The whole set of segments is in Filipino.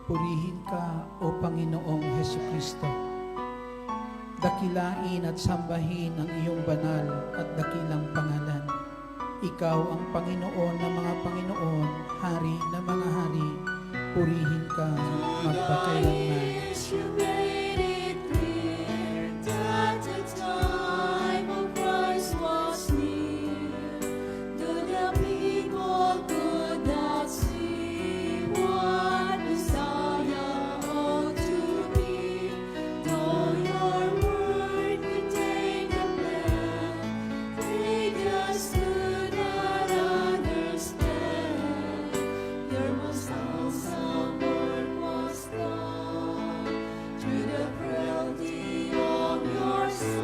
Purihin ka, O Panginoong Hesukristo. Dakilain at sambahin ang iyong banal at dakilang pangalan. Ikaw ang Panginoon ng mga Panginoon, Hari ng mga hari. Purihin ka magpakailanman. You made it clear that the time of Christ was near. Though the people could not see what Messiah ought to be, though your word contained a plan, they just could not understand. Your most awesome work was done through the frailty of your Son.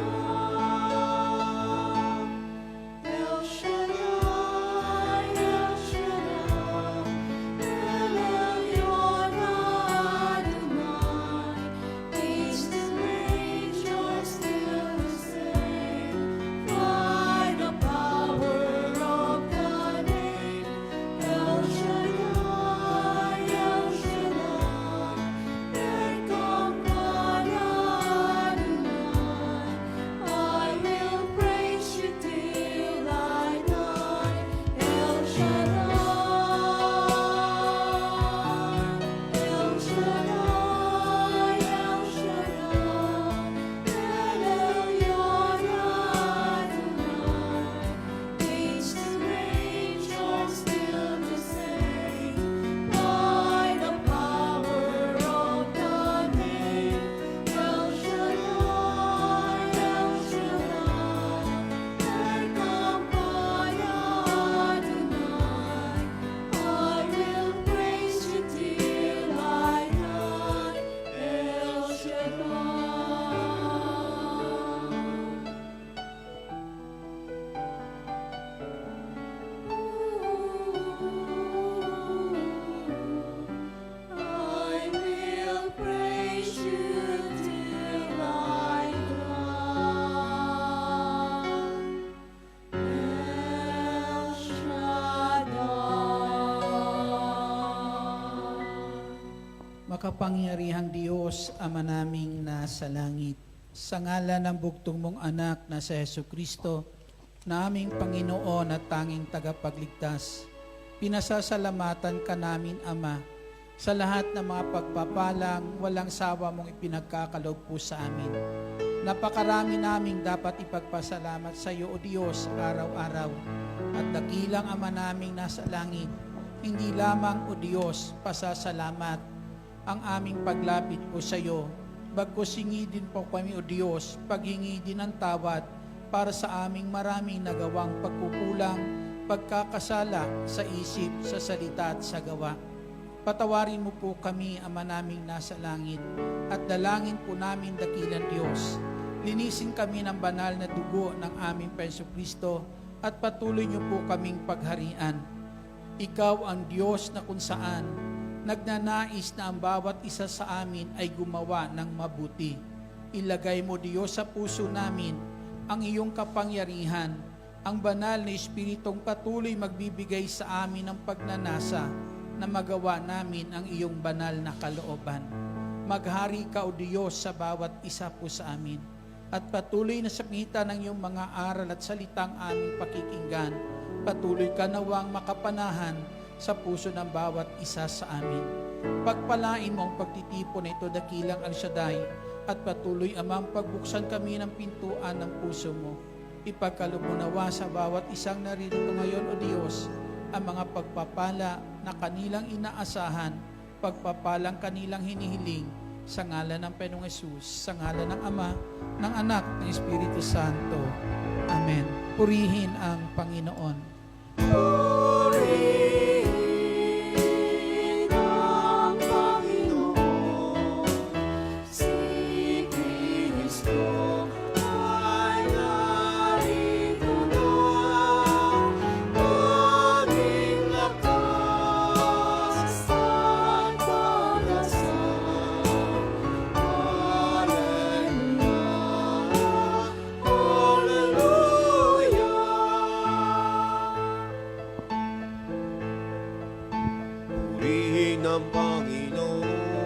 El Shaddai, El Shaddai, El Elyon Adonai. Age to age, you're still the same. By the power of the name, El Shaddai, El Shaddai, Erkamana Adonai. I will praise you till I die. El Shaddai, El Shaddai, El Shaddai, El Elyon Adonai. Age to age, you're still the same. By the power of the name, El Shaddai, El Shaddai, Erkamana Adonai. I will praise you till I die. El Shaddai. I will praise you till I die. El Shaddai. Makapangyarihang Diyos, Ama naming nasa langit, sa ngalan ng bugtong mong anak na sa Hesukristo, na aming Panginoon at tanging tagapagligtas, pinasasalamatan ka namin, Ama, sa lahat ng mga pagpapalang walang sawa mong ipinagkakaloob po sa amin. Napakarami naming dapat ipagpasalamat sa iyo, O Diyos, araw-araw. At dakilang Ama naming nasa langit, hindi lamang, O Diyos, pasasalamat ang aming paglapit po sa iyo. Bagkus hingi din po kami, O Diyos, paghingi din ng tawad para sa aming maraming nagawang pagkukulang, pagkakasala sa isip, sa salita at sa gawa. Patawarin mo po kami, Ama naming nasa langit, at dalangin po namin dakilang Diyos. Linisin kami ng banal na dugo ng aming Jesucristo at patuloy niyo po kaming pagharian. Ikaw ang Diyos na kung saan nagnanais na ang bawat isa sa amin ay gumawa ng mabuti. Ilagay mo, Diyos, sa puso namin ang iyong kapangyarihan, ang banal na Espiritong patuloy magbibigay sa amin ng pagnanasa na magawa namin ang iyong banal na kalooban. Maghari ka, O Diyos, sa bawat isa po sa amin, at patuloy na sa pagitan ng iyong mga aral at salitang aming pakikinggan, patuloy ka nawang makapanahan sa puso ng bawat isa sa amin. Pagpalain mo ang pagtitipon na ito, dakilang El Shaddai, at patuloy, Amang, pagbuksan kami ng pintuan ng puso mo. Ipagkaloob mo nawa sa bawat isang naririto ngayon, O Diyos, ang mga pagpapala na kanilang inaasahan, pagpapalang kanilang hinihiling, sa ngalan ng Panginoong Hesus, sa ngalan ng Ama, ng Anak, ng Espiritu Santo. Amen. Purihin ang Panginoon. Purihin ang Panginoon, si Kristo ay narito na, aming lakas at pag-asa. Hallelujah, Hallelujah. Purihin ang Panginoon,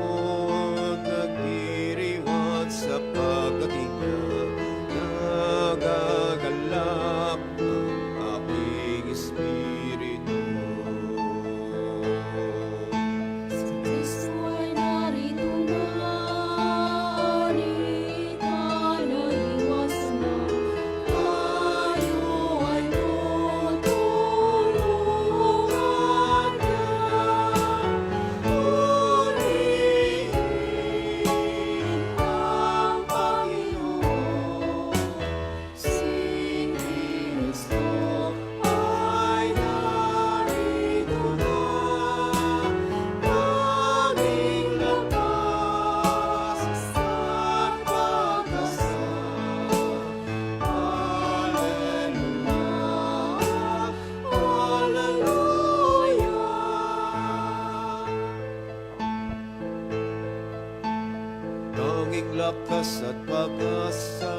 lakas at pag-asa,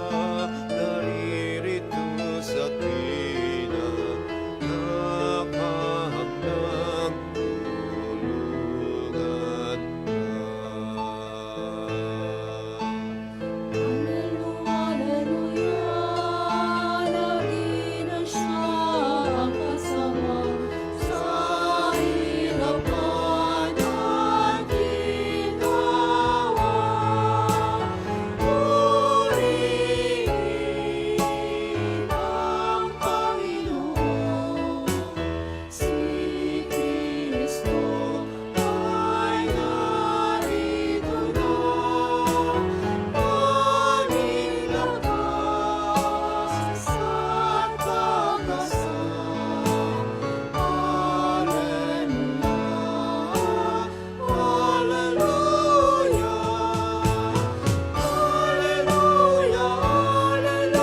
naririto sa tuwina, nakahanap tulungan ka. Alleluia, lagi na siya ang kasama sa hirap at ginhawa. Purihin ang Panginoon, si Kristo ay narito na. Maraming lakas at pag-asa. Alleluia, alleluia, alleluia, alleluia,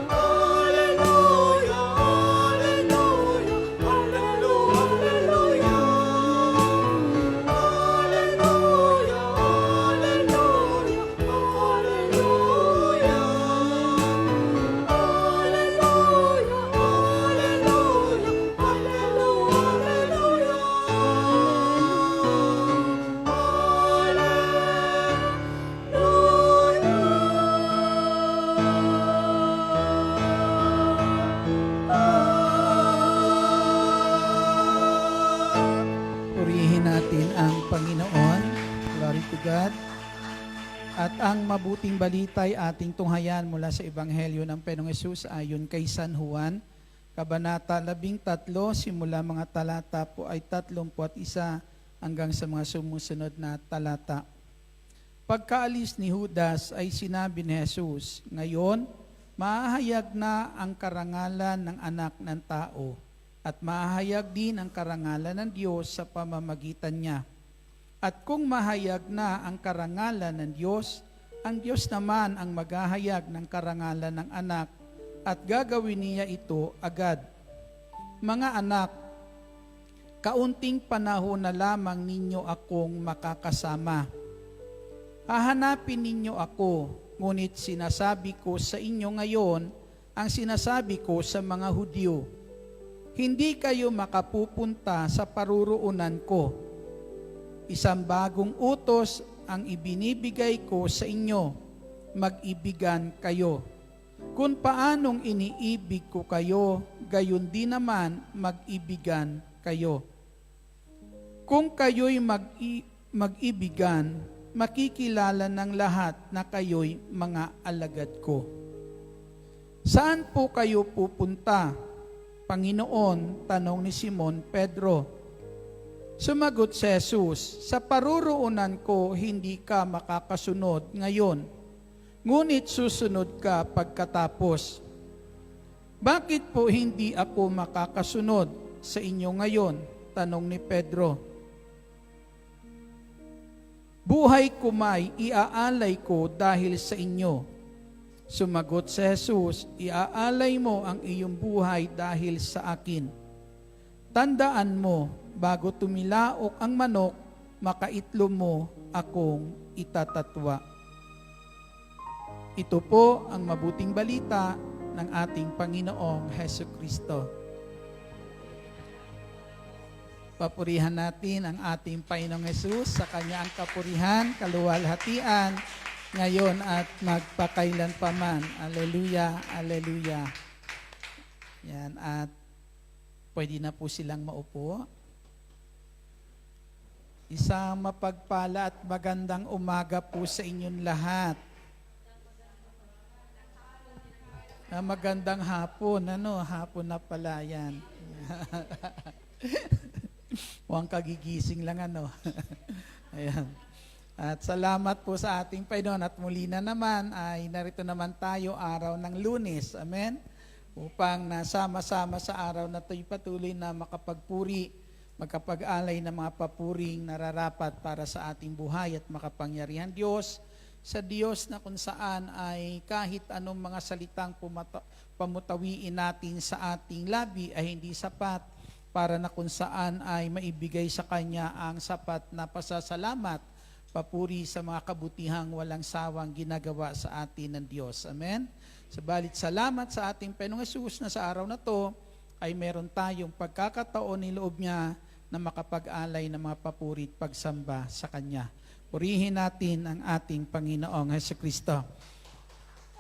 alleluia, alleluia, alleluia, Purihin natin ang Panginoon. Glory to God. At ang mabuting balita ay ating tunghayan mula sa Ebanghelyo ng Panginoong Hesus ayon kay San Juan, Kabanata 13, simula mga talata po ay 31 hanggang sa mga sumusunod na talata. Pagkaalis ni Judas ay sinabi ni Jesus, "Ngayon, mahahayag na ang karangalan ng anak ng tao at mahahayag din ang karangalan ng Diyos sa pamamagitan niya. At kung mahayag na ang karangalan ng Diyos, ang Diyos naman ang maghahayag ng karangalan ng anak at gagawin niya ito agad. Mga anak, kaunting panahon na lamang ninyo akong makakasama. Hahanapin ninyo ako, ngunit sinasabi ko sa inyo ngayon ang sinasabi ko sa mga Hudyo. Hindi kayo makapupunta sa paruroonan ko. Isang bagong utos ang ibinibigay ko sa inyo, mag-ibigan kayo. Kung paanong iniibig ko kayo, gayon din naman mag-ibigan kayo. Kung kayo'y mag-ibigan, makikilala ng lahat na kayo'y mga alagad ko. Saan po kayo pupunta? Panginoon, tanong ni Simon Pedro. Sumagot si Jesus, sa paruroonan ko hindi ka makakasunod ngayon, ngunit susunod ka pagkatapos. Bakit po hindi ako makakasunod sa inyo ngayon? Tanong ni Pedro. Buhay ko may iaalay ko dahil sa inyo. Sumagot si Jesus, iaalay mo ang iyong buhay dahil sa akin. Tandaan mo, bago tumilaok ang manok, makaitlom mo akong itatatwa. Ito po ang mabuting balita ng ating Panginoong Hesukristo. Papurihan natin ang ating Panginoong Hesus sa kanyang kapurihan, kaluwalhatian, ngayon at magpakailanpaman. Alleluia, alleluia. Yan, at pwede na po silang maupo. Isang mapagpala at magandang umaga po sa inyong lahat. Magandang hapon, hapon na pala yan. Huwag kagigising lang, Ayan. At salamat po sa ating Panginoon at muli na naman ay narito naman tayo araw ng Lunes. Amen? Upang nasama-sama sa araw na ito'y patuloy na makapagpuri, magkapag-alay ng mga papuring nararapat para sa ating buhay at makapangyarihan Diyos, sa Diyos na kung saan ay kahit anong mga salitang pamutawiin natin sa ating labi ay hindi sapat para na kung saan ay maibigay sa Kanya ang sapat na pasasalamat, papuri sa mga kabutihang walang sawang ginagawa sa atin ng Diyos. Amen? Sabalit salamat sa ating Panginoong Hesus na sa araw na to ay meron tayong pagkakataon ni loob niya na makapag-alay ng mga papuri at pagsamba sa Kanya. Purihin natin ang ating Panginoong Hesukristo.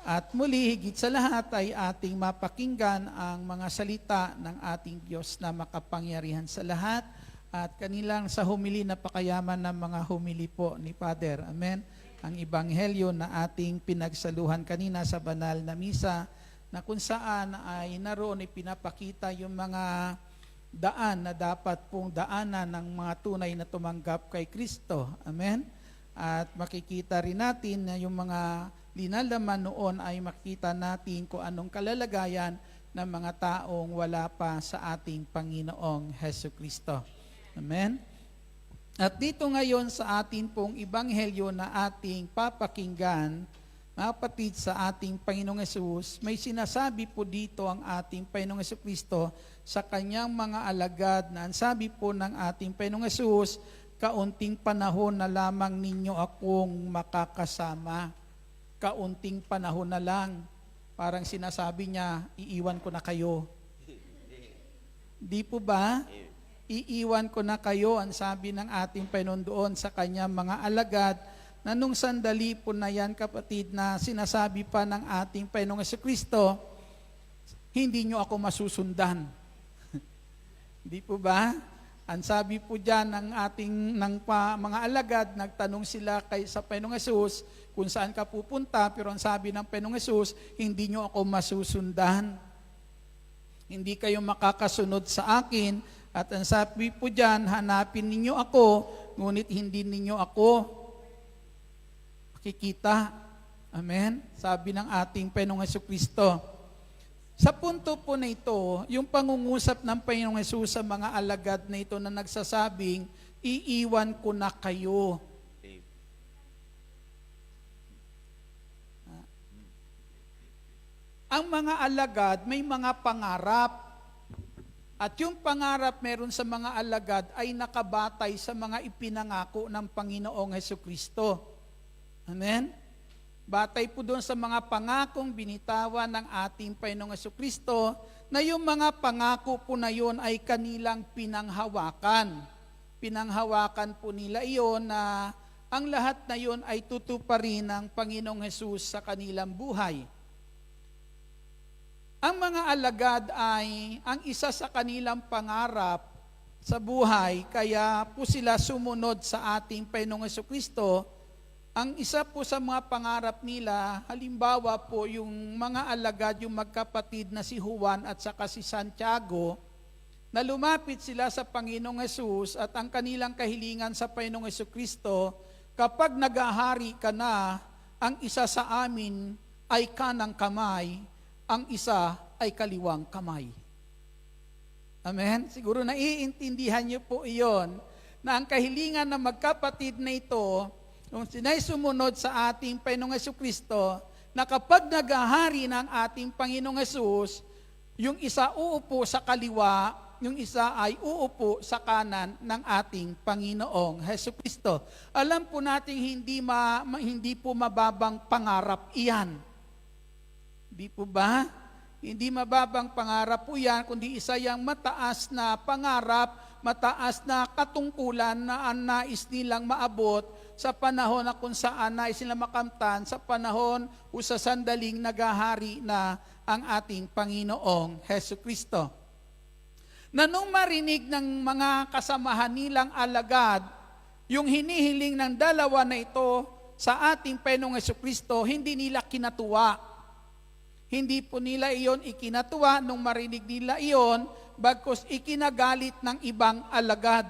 At muli, higit sa lahat ay ating mapakinggan ang mga salita ng ating Diyos na makapangyarihan sa lahat at kanilang sa humili na pakayaman ng mga humili po ni Father. Amen. Ang ebanghelyo na ating pinagsaluhan kanina sa banal na misa na kung saan ay naroon ipinapakita yung mga daan na dapat pong daanan ng mga tunay na tumanggap kay Kristo. Amen. At makikita rin natin na yung mga linalaman noon ay makita natin kung anong kalalagayan ng mga taong wala pa sa ating Panginoong Hesukristo. Amen? At dito ngayon sa atin pong ebanghelyo na ating papakinggan, mga kapatid, sa ating Panginoong Hesus, may sinasabi po dito ang ating Panginoong Hesukristo sa kanyang mga alagad na ang sabi po ng ating Panginoong Hesus, kaunting panahon na lamang ninyo akong makakasama. Kaunting panahon na lang. Parang sinasabi niya, iiwan ko na kayo. Di po ba? Iiwan ko na kayo, ang sabi ng ating Panginoon doon sa kanyang mga alagad, na nung sandali po na yan, kapatid, na sinasabi pa ng ating Panginoong Jesucristo, hindi nyo ako masusundan. Di po ba? Ang sabi po dyan ng ating mga alagad, nagtanong sila sa Panginoong Hesus kung saan ka pupunta, pero ang sabi ng Panginoong Hesus, hindi nyo ako masusundan. Hindi kayo makakasunod sa akin. At ang sabi po dyan, hanapin ninyo ako, ngunit hindi ninyo ako makikita. Amen? Sabi ng ating Panginoong Jesucristo. Sa punto po na ito, yung pangungusap ng Panginoong Hesus sa mga alagad na ito na nagsasabing, iiwan ko na kayo. Ang mga alagad may mga pangarap. At yung pangarap meron sa mga alagad ay nakabatay sa mga ipinangako ng Panginoong Hesukristo. Amen? Batay po doon sa mga pangakong binitawan ng ating Panginoong Hesukristo na yung mga pangako po na yun ay kanilang pinanghawakan. Pinanghawakan po nila iyon na ang lahat na yun ay tutuparin ng Panginoong Hesus sa kanilang buhay. Ang mga alagad ay ang isa sa kanilang pangarap sa buhay, kaya po sila sumunod sa ating Panginoong Hesukristo. Ang isa po sa mga pangarap nila, halimbawa po yung mga alagad, yung magkapatid na si Juan at saka si Santiago, na lumapit sila sa Panginoong Hesus at ang kanilang kahilingan sa Panginoong Hesukristo, kapag nagahari ka na, ang isa sa amin ay kanang kamay, ang isa ay kaliwang kamay. Amen? Siguro naiintindihan niyo po iyon, na ang kahilingan ng magkapatid na ito, nung sinay sumunod sa ating Panginoong Hesukristo, na kapag naghahari ng ating Panginoong Hesus, yung isa uupo sa kaliwa, yung isa ay uupo sa kanan ng ating Panginoong Hesukristo. Alam po natin hindi po mababang pangarap iyan. Di po ba? Hindi mababang pangarap po yan, kundi isa yang mataas na pangarap, mataas na katungkulan na ang nais nilang maabot sa panahon na kung saan nais nilang makamtan, sa panahon o sa sandaling naghahari na ang ating Panginoong Hesukristo. Na nung marinig ng mga kasamahan nilang alagad, yung hinihiling ng dalawa na ito sa ating Panginoong Hesukristo, hindi nila kinatuwa. Hindi po nila iyon ikinatuwa nung marinig nila iyon, bagkus ikinagalit ng ibang alagad.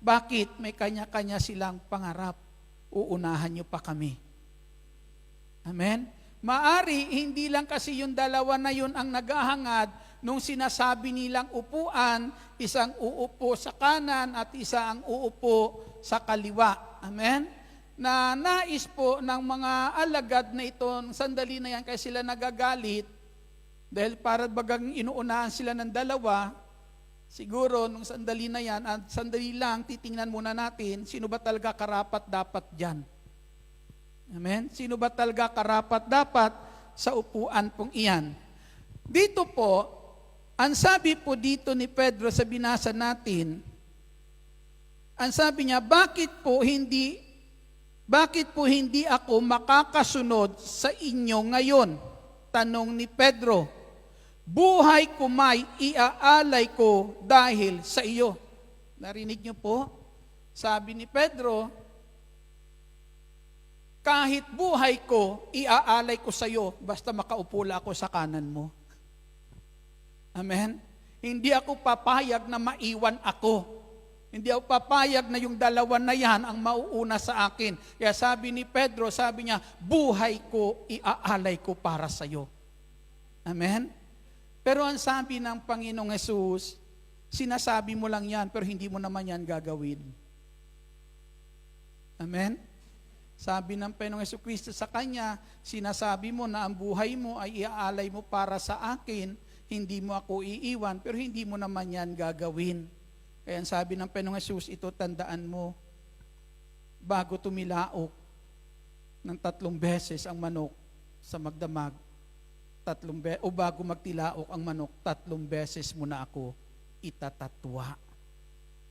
Bakit? May kanya-kanya silang pangarap. Uunahan niyo pa kami. Amen? Maari, hindi lang kasi yung dalawa na yun ang naghahangad nung sinasabi nilang upuan, isang uupo sa kanan at isa ang uupo sa kaliwa. Amen? Na nais po ng mga alagad na ito, sandali na yan kaya sila nagagalit, dahil para bagang inuunahan sila ng dalawa, Siguro, nung sandali na yan, at sandali lang, titingnan muna natin, sino ba talaga karapat dapat dyan? Amen? Sino ba talaga karapat dapat sa upuan pong iyan? Dito po, ang sabi po dito ni Pedro sa binasa natin, ang sabi niya, bakit po hindi ako makakasunod sa inyo ngayon? Tanong ni Pedro. Buhay ko may iaalay ko dahil sa iyo. Narinig niyo po? Sabi ni Pedro, kahit buhay ko, iaalay ko sa iyo, basta makaupo lang ako sa kanan mo. Amen? Hindi ako papayag na maiwan ako. Hindi ako papayag na yung dalawa na yan ang mauuna sa akin. Kaya sabi ni Pedro, sabi niya, buhay ko, iaalay ko para sa iyo. Amen? Pero ang sabi ng Panginoong Hesus, sinasabi mo lang yan, pero hindi mo naman yan gagawin. Amen? Sabi ng Panginoong Hesukristo sa kanya, sinasabi mo na ang buhay mo ay iaalay mo para sa akin, hindi mo ako iiwan, pero hindi mo naman yan gagawin. Kaya ang sabi ng Panginoong Hesus, ito tandaan mo, bago tumilaok ng 3 beses ang manok sa magdamag, o bago magtilaok ang manok, 3 beses mo na ako itatatwa.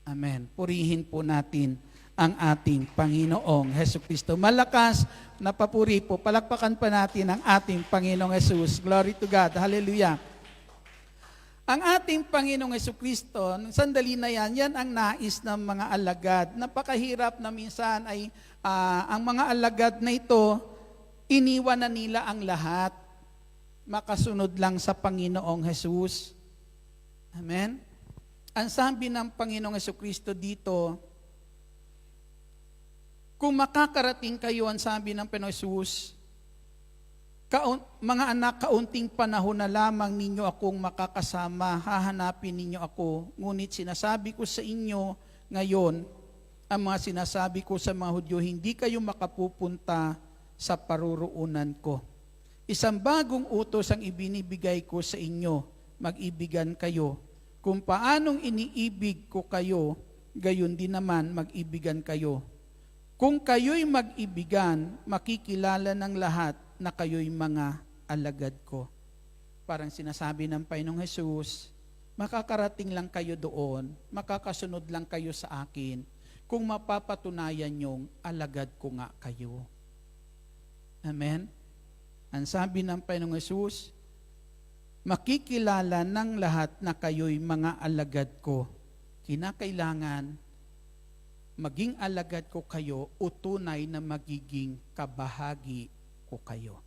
Amen. Purihin po natin ang ating Panginoong Hesukristo. Malakas na papuri po. Palakpakan pa natin ang ating Panginoong Hesus. Glory to God. Hallelujah. Ang ating Panginoong Hesukristo, sandali na yan ang nais ng mga alagad. Napakahirap na minsan ay ang mga alagad na ito, iniwan na nila ang lahat. Makasunod lang sa Panginoong Hesus. Amen? Ang sabi ng Panginoong Hesukristo dito, kung makakarating kayo, ang sabi ng Panginoong Hesus, mga anak, kaunting panahon na lamang ninyo akong makakasama, hahanapin ninyo ako. Ngunit sinasabi ko sa inyo ngayon, ang mga sinasabi ko sa mga Hudyo, hindi kayo makapupunta sa paruroonan ko. Isang bagong utos ang ibinibigay ko sa inyo, mag-ibigan kayo. Kung paanong iniibig ko kayo, gayon din naman mag-ibigan kayo. Kung kayo'y mag-ibigan, makikilala ng lahat na kayo'y mga alagad ko. Parang sinasabi ng Panginoong Hesus, makakarating lang kayo doon, makakasunod lang kayo sa akin, kung mapapatunayan niyong alagad ko nga kayo. Amen? Ang sabi ng Panginoong Hesus, makikilala ng lahat na kayo'y mga alagad ko. Kinakailangan maging alagad ko kayo o tunay na magiging kabahagi ko kayo.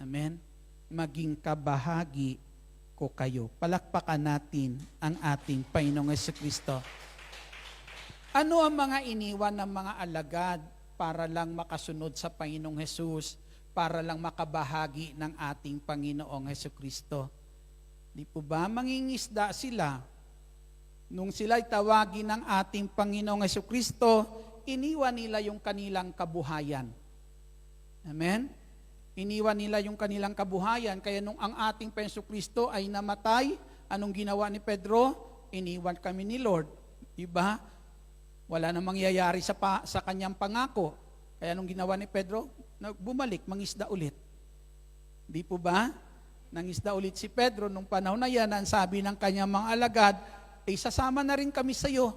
Amen? Maging kabahagi ko kayo. Palakpakan natin ang ating Panginoong Hesukristo. Ano ang mga iniwan ng mga alagad para lang makasunod sa Panginoong Hesus, para lang makabahagi ng ating Panginoong Hesukristo? Di po ba mangingisda sila? Nung sila'y tawagin ng ating Panginoong Hesukristo, iniwan nila yung kanilang kabuhayan. Amen? Iniwan nila yung kanilang kabuhayan. Kaya nung ang ating Panginoong Hesukristo ay namatay, anong ginawa ni Pedro? Iniwan kami ni Lord. Diba? Wala na mangyayari sa kanyang pangako. Kaya anong ginawa ni Pedro? Bumalik, mangisda ulit. Di po ba? Nangisda ulit si Pedro nung panahon na yan, ang sabi ng kanyang mga alagad, sasama na rin kami sa iyo.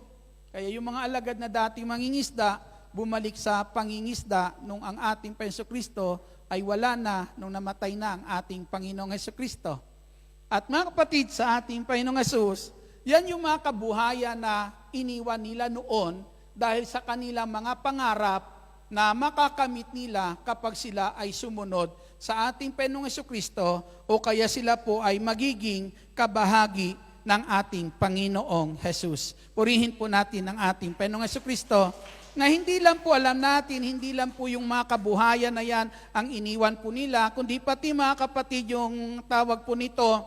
Kaya yung mga alagad na dating mangingisda, bumalik sa pangingisda nung ang ating Panginoong Hesukristo ay wala na nung namatay na ang ating Panginoong Hesukristo. At mga kapatid, sa ating Panginoong Hesus, yan yung mga kabuhayan na iniwan nila noon dahil sa kanilang mga pangarap na makakamit nila kapag sila ay sumunod sa ating Panginoong Hesukristo o kaya sila po ay magiging kabahagi ng ating Panginoong Hesus. Purihin po natin ang ating Panginoong Hesukristo na hindi lang po alam natin, hindi lang po yung mga kabuhayan na yan ang iniwan po nila, kundi pati mga kapatid yung tawag po nito,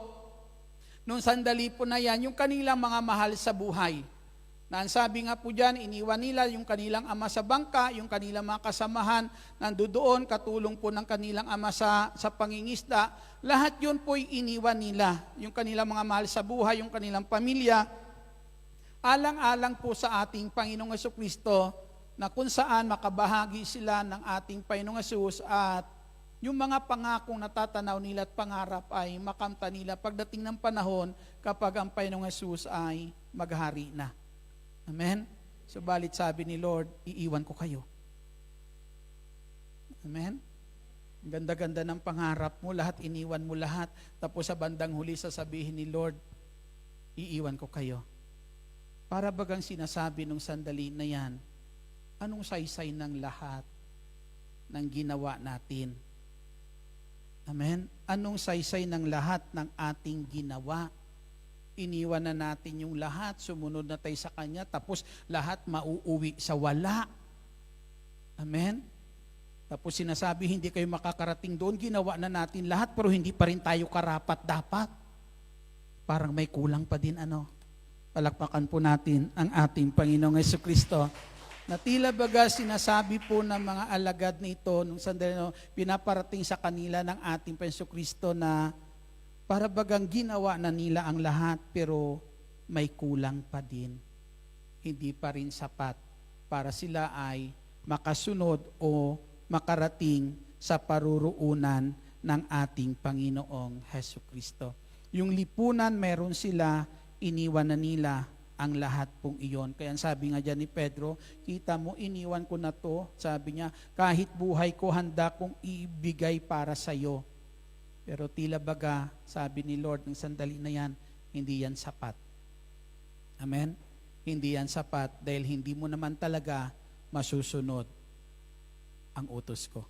nung sandali po na yan, yung kanilang mga mahal sa buhay. Na ang sabi nga po dyan, iniwan nila yung kanilang ama sa bangka, yung kanilang mga kasamahan nandoon, katulong po ng kanilang ama sa pangingisda. Lahat yun po'y iniwan nila. Yung kanilang mga mahal sa buhay, yung kanilang pamilya. Alang-alang po sa ating Panginoong Jesucristo na kung saan makabahagi sila ng ating Panginoong Jesus at yung mga pangakong natatanaw nila at pangarap ay makamta nila pagdating ng panahon kapag ang Panginoong Jesus ay maghari na. Amen? Subalit sabi ni Lord, iiwan ko kayo. Amen? Ang ganda-ganda ng pangarap mo, lahat iniwan mo lahat. Tapos sa bandang huli sasabihin ni Lord, iiwan ko kayo. Para bagang sinasabi nung sandali na yan, anong saysay ng lahat ng ginawa natin? Amen? Anong saysay ng lahat ng ating ginawa? Iniwan na natin yung lahat, sumunod na tayo sa Kanya, tapos lahat mauuwi sa wala. Amen? Tapos sinasabi, hindi kayo makakarating doon, ginawa na natin lahat, pero hindi pa rin tayo karapat-dapat. Parang may kulang pa din, Palakpakan po natin ang ating Panginoong Jesucristo. Na tila baga sinasabi po ng mga alagad nito, nung sandali pinaparating sa kanila ng ating Panginoong Jesucristo na para bagang ginawa na nila ang lahat pero may kulang pa din. Hindi pa rin sapat para sila ay makasunod o makarating sa paruruunan ng ating Panginoong Jesucristo. Yung lipunan meron sila, iniwan na nila ang lahat pong iyon. Kaya sabi nga dyan ni Pedro, kita mo, iniwan ko na to. Sabi niya, kahit buhay ko handa kong ibigay para sa iyo. Pero tila baga, sabi ni Lord, ng sandali na yan, hindi yan sapat. Amen? Hindi yan sapat dahil hindi mo naman talaga masusunod ang utos ko.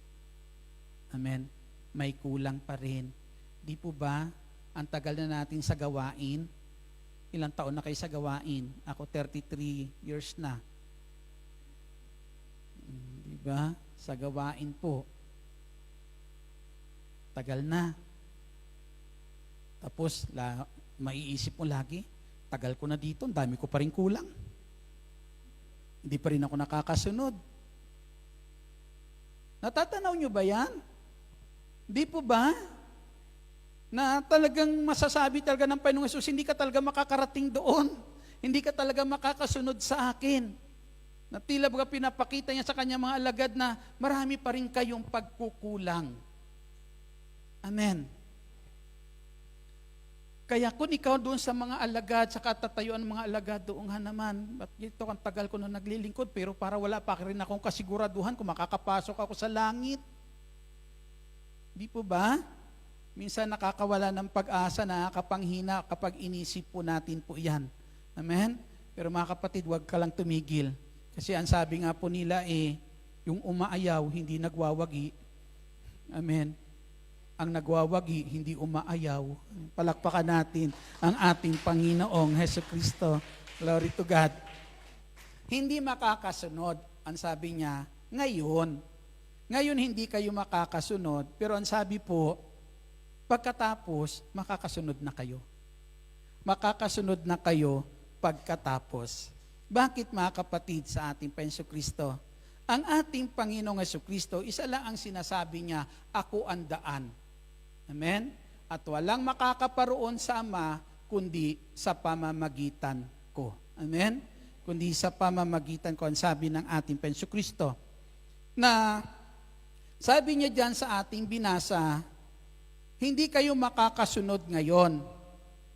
Amen? May kulang pa rin. Di po ba, ang tagal na natin sa gawain, ilang taon na kayo sa gawain? Ako 33 years na. Di ba? Sa gawain po. Tagal na. Tapos, maiisip mo lagi, tagal ko na dito, ang dami ko pa rin kulang. Hindi pa rin ako nakakasunod. Natatanaw nyo ba yan? Di po ba? Na talagang masasabi talaga ng Panginoong Jesus, hindi ka talaga makakarating doon. Hindi ka talaga makakasunod sa akin. Na tila baga pinapakita niya sa kanya mga alagad na marami pa rin kayong pagkukulang. Amen. Kaya kung ikaw doon sa mga alagad, sa katatayuan ng mga alagad doon naman, ba't ito ang tagal ko na naglilingkod, pero para wala pa rin akong kasiguraduhan kung makakapasok ako sa langit. Di po ba? Minsan nakakawala ng pag-asa, nakakapanghina kapag inisip po natin po yan. Amen? Pero mga kapatid, huwag ka lang tumigil. Kasi ang sabi nga po nila yung umaayaw, hindi nagwawagi. Amen? Ang nagwawagi, hindi umaayaw. Palakpakan natin ang ating Panginoong Jesucristo. Glory to God. Hindi makakasunod, ang sabi niya, ngayon. Ngayon hindi kayo makakasunod, pero ang sabi po, pagkatapos, makakasunod na kayo. Makakasunod na kayo pagkatapos. Bakit mga kapatid sa ating Panginoong Kristo? Ang ating Panginoong Jesucristo, isa lang ang sinasabi niya, ako ang daan. Amen? At walang makakaparoon sa Ama, kundi sa pamamagitan ko. Amen? Kundi sa pamamagitan ko, ang sabi ng ating Panginoong Kristo. Na, sabi niya dyan sa ating binasa, hindi kayo makakasunod ngayon,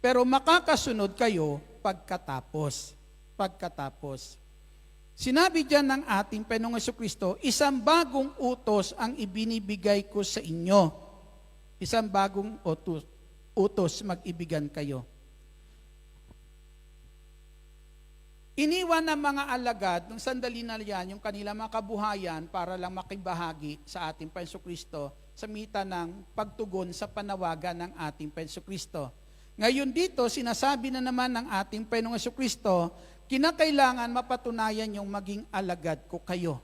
pero makakasunod kayo pagkatapos. Pagkatapos. Sinabi dyan ng ating Panginoong Jesucristo, isang bagong utos ang ibinibigay ko sa inyo. Isang bagong utos mag-ibigan kayo. Iniwan ng mga alagad, nung sandali na yan, yung kanilang mga kabuhayan para lang makibahagi sa ating Panginoong Kristo sa mita ng pagtugon sa panawagan ng ating Panginoong Kristo. Ngayon dito, sinasabi na naman ng ating Panginoong Kristo, kinakailangan mapatunayan yung maging alagad ko kayo.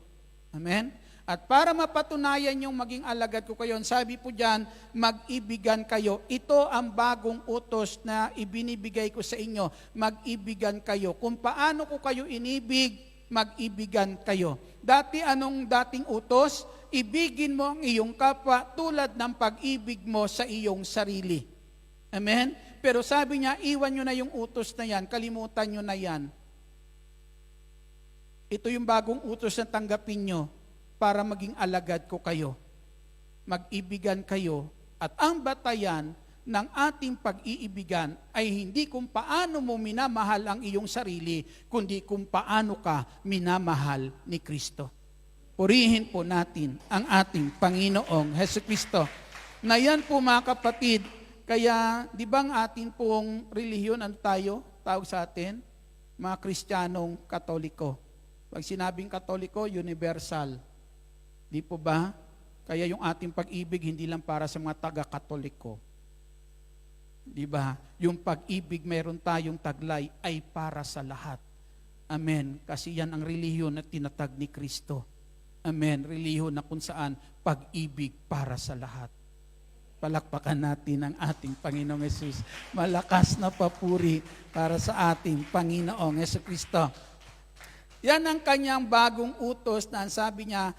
Amen? At para mapatunayan yung maging alagad ko kayo, sabi po diyan, mag-ibigan kayo. Ito ang bagong utos na ibinibigay ko sa inyo. Mag-ibigan kayo. Kung paano ko kayo inibig, mag-ibigan kayo. Dati anong dating utos? Ibigin mo ang iyong kapwa tulad ng pag-ibig mo sa iyong sarili. Amen? Pero sabi niya, iwan nyo na yung utos na yan, kalimutan nyo na yan. Ito yung bagong utos na tanggapin nyo para maging alagad ko kayo. Mag-ibigan kayo at ang batayan ng ating pag-iibigan ay hindi kung paano mo minamahal ang iyong sarili, kundi kung paano ka minamahal ni Kristo. Purihin po natin ang ating Panginoong Hesukristo. Na yan po mga kapatid, kaya di ba ang ating pong relihiyon, ano tayo? Tawag sa atin? Mga Kristiyanong Katoliko. Pag sinabing Katoliko, universal. Di po ba? Kaya yung ating pag-ibig hindi lang para sa mga taga-Katoliko. Di ba? Yung pag-ibig meron tayong taglay ay para sa lahat. Amen. Kasi yan ang relihiyon na tinatag ni Kristo. Amen. Relihiyon na kung saan pag-ibig para sa lahat. Palakpakan natin ang ating Panginoong Hesus. Malakas na papuri para sa ating Panginoong Hesukristo. Yan ang kanyang bagong utos na sabi niya,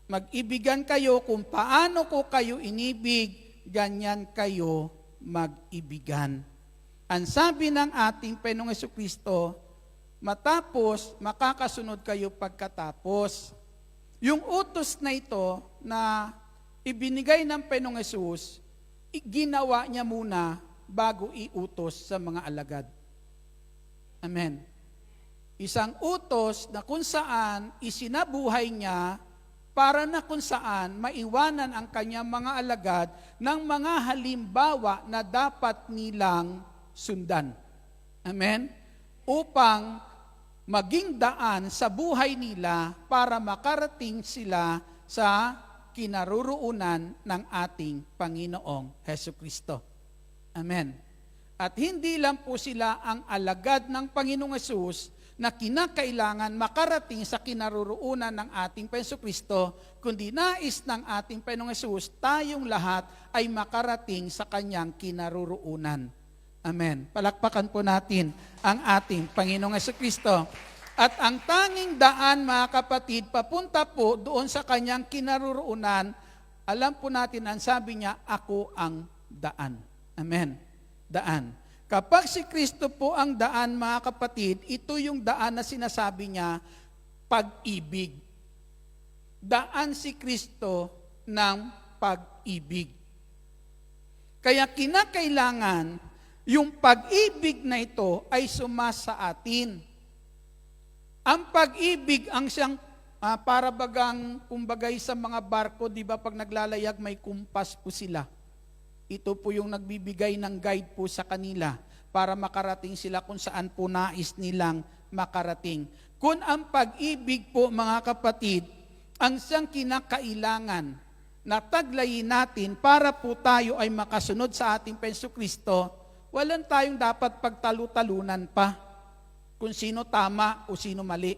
mag-ibigan kayo kung paano ko kayo inibig, ganyan kayo mag-ibigan. Ang sabi ng ating Panginoong Hesukristo, matapos, makakasunod kayo pagkatapos. Yung utos na ito na ibinigay ng Panginoong Hesus, ginawa niya muna bago iutos sa mga alagad. Amen. Isang utos na kung saan isinabuhay niya para na kung saan maiwanan ang kanyang mga alagad ng mga halimbawa na dapat nilang sundan. Amen? Upang maging daan sa buhay nila para makarating sila sa kinaroroonan ng ating Panginoong Hesukristo. Amen. At hindi lang po sila ang alagad ng Panginoong Hesus na kinakailangan makarating sa kinaroroonan ng ating Hesukristo, kundi nais ng ating Panginoong Hesus, tayong lahat ay makarating sa kanyang kinaroroonan. Amen. Palakpakan po natin ang ating Panginoong Hesukristo. At ang tanging daan, mga kapatid, papunta po doon sa kanyang kinaroroonan, alam po natin ang sabi niya, ako ang daan. Amen. Daan. Kapag si Kristo po ang daan, mga kapatid, ito yung daan na sinasabi niya, pag-ibig. Daan si Kristo ng pag-ibig. Kaya kinakailangan, yung pag-ibig na ito ay sumasa atin. Ang pag-ibig ang siyang para bagang kumbagay sa mga barko, di ba pag naglalayag may kumpas po sila. Ito po yung nagbibigay ng guide po sa kanila para makarating sila kung saan po nais nilang makarating. Kung ang pag-ibig po, mga kapatid, ang siyang kinakailangan na taglayin natin para po tayo ay makasunod sa ating Hesukristo, walang tayong dapat pagtalu-talunan pa kung sino tama o sino mali.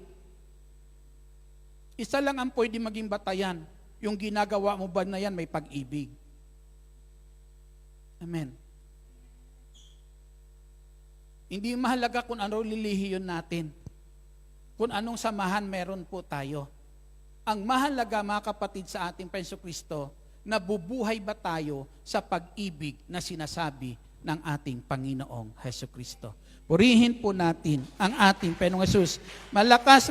Isa lang ang pwede maging batayan, yung ginagawa mo ba na yan may pag-ibig. Amen. Hindi mahalaga kung ano lilihiyon natin, kung anong samahan meron po tayo. Ang mahalaga, mga kapatid, sa ating Hesukristo, nabubuhay ba tayo sa pag-ibig na sinasabi ng ating Panginoong Hesukristo. Purihin po natin ang ating Panginoong Hesus. Malakas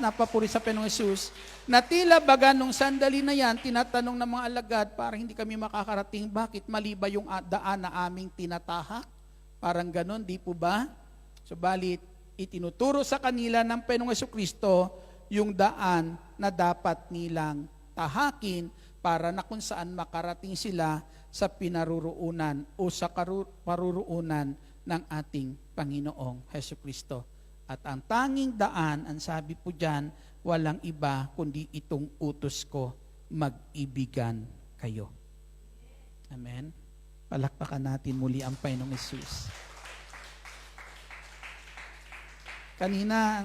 na papuri sa Panginoong Hesus, na tila baga nung sandali na yan, tinatanong ng mga alagad, parang hindi kami makakarating, bakit mali ba yung daan na aming tinatahak? Parang ganon, di po ba? Subalit, itinuturo sa kanila ng Panginoong Hesukristo yung daan na dapat nilang tahakin para na kung saan makarating sila sa pinaruroonan o sa paruroonan ng ating Panginoong Hesukristo. At ang tanging daan, ang sabi po dyan, walang iba kundi itong utos ko, mag-ibigan kayo. Amen? Palakpakan natin muli ang Panginoong Hesus. Kanina,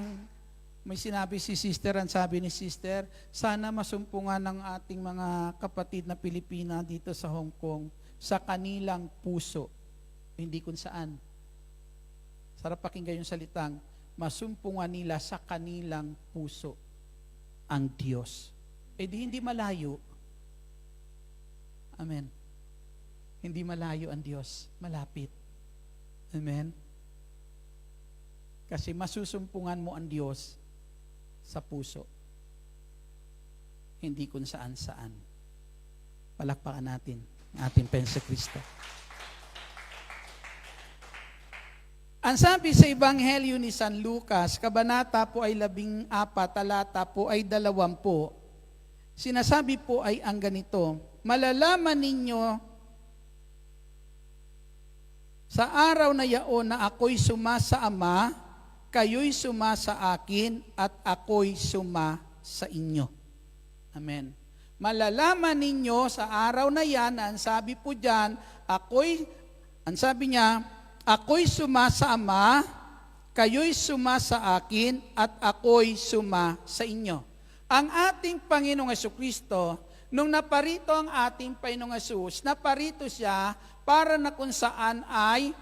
May sinabi si sister, ang sabi ni sister, sana masumpungan ng ating mga kapatid na Pilipina dito sa Hong Kong sa kanilang puso, hindi kung saan. Sarap pakinggan yung salitang, masumpungan nila sa kanilang puso ang Diyos. Eh di hindi malayo. Amen. Hindi malayo ang Diyos, malapit. Amen. Kasi masusumpungan mo ang Diyos sa puso. Hindi kung saan-saan. Palakpakan natin ang ating Pensa Kristo. Ang sabi sa Ebanghelyo ni San Lucas, kabanata po ay 14, talata po ay 20. Sinasabi po ay ang ganito, malalaman ninyo sa araw na yaon na ako'y suma sa Ama, kayo'y suma sa akin, at ako'y suma sa inyo. Amen. Malalaman ninyo sa araw na yan, ang sabi po dyan, ang sabi niya, ako'y suma sa Ama, kayo'y suma sa akin, at ako'y suma sa inyo. Ang ating Panginoong Jesucristo, nung naparito ang ating Panginoong Jesus, naparito siya para na kung saan ay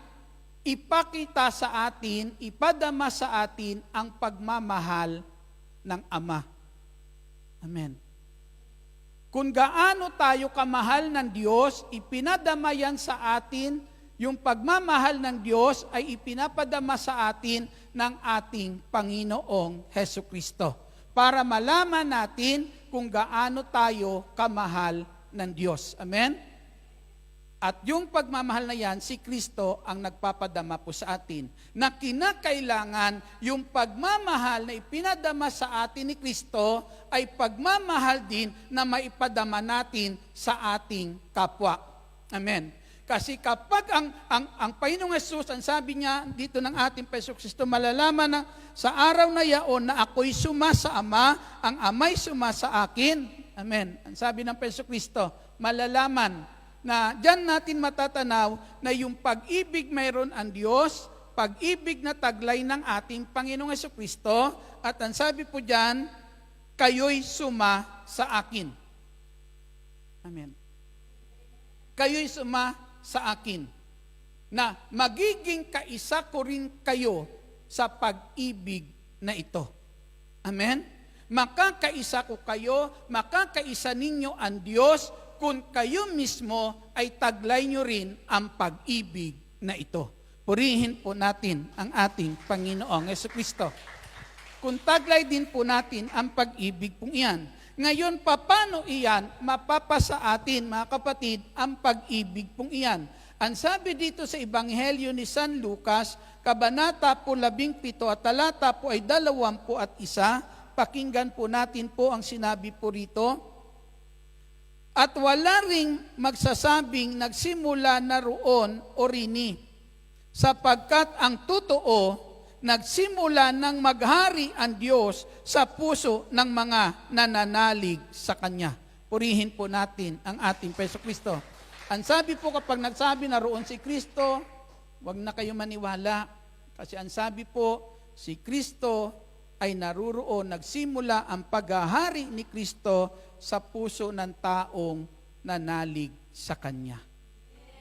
ipakita sa atin, ipadama sa atin ang pagmamahal ng Ama. Amen. Kung gaano tayo kamahal ng Diyos, ipinadama yan sa atin, yung pagmamahal ng Diyos ay ipinapadama sa atin ng ating Panginoong Hesukristo para malaman natin kung gaano tayo kamahal ng Diyos. Amen? At yung pagmamahal na yan, si Kristo ang nagpapadama po sa atin. Na kinakailangan yung pagmamahal na ipinadama sa atin ni Kristo ay pagmamahal din na maipadama natin sa ating kapwa. Amen. Kasi kapag ang Panginoong Jesus, ang sabi niya dito ng ating Panginoong Kristo, malalaman na sa araw na yaon na ako'y suma sa Ama, ang Ama'y suma sa akin. Amen. Ang sabi ng Panginoong Kristo, malalaman na diyan natin matatanaw na yung pag-ibig mayroon ang Diyos, pag-ibig na taglay ng ating Panginoong Jesucristo, at ang sabi po diyan, kayo'y suma sa akin. Amen. Kayo'y suma sa akin. Na magiging kaisa ko rin kayo sa pag-ibig na ito. Amen. Makakaisa ko kayo, makakaisa ninyo ang Diyos, kung kayo mismo ay taglay nyo rin ang pag-ibig na ito. Purihin po natin ang ating Panginoong Jesucristo. Kung taglay din po natin ang pag-ibig pong iyan. Ngayon, paano iyan mapapasa atin, mga kapatid, ang pag-ibig pong iyan? Ang sabi dito sa Ebanghelyo ni San Lucas, kabanata po 17 at talata po ay 21, pakinggan po natin po ang sinabi po rito. At wala ring magsasabing nagsimula na roon o rini, sapagkat ang totoo, nagsimula ng maghari ang Diyos sa puso ng mga nananalig sa Kanya. Purihin po natin ang ating Panginoong Kristo. Ang sabi po kapag nagsabi na roon si Kristo, huwag na kayo maniwala. Kasi ang sabi po, si Kristo ay naruroon, nagsimula ang paghahari ni Kristo sa puso ng taong nanalig sa Kanya.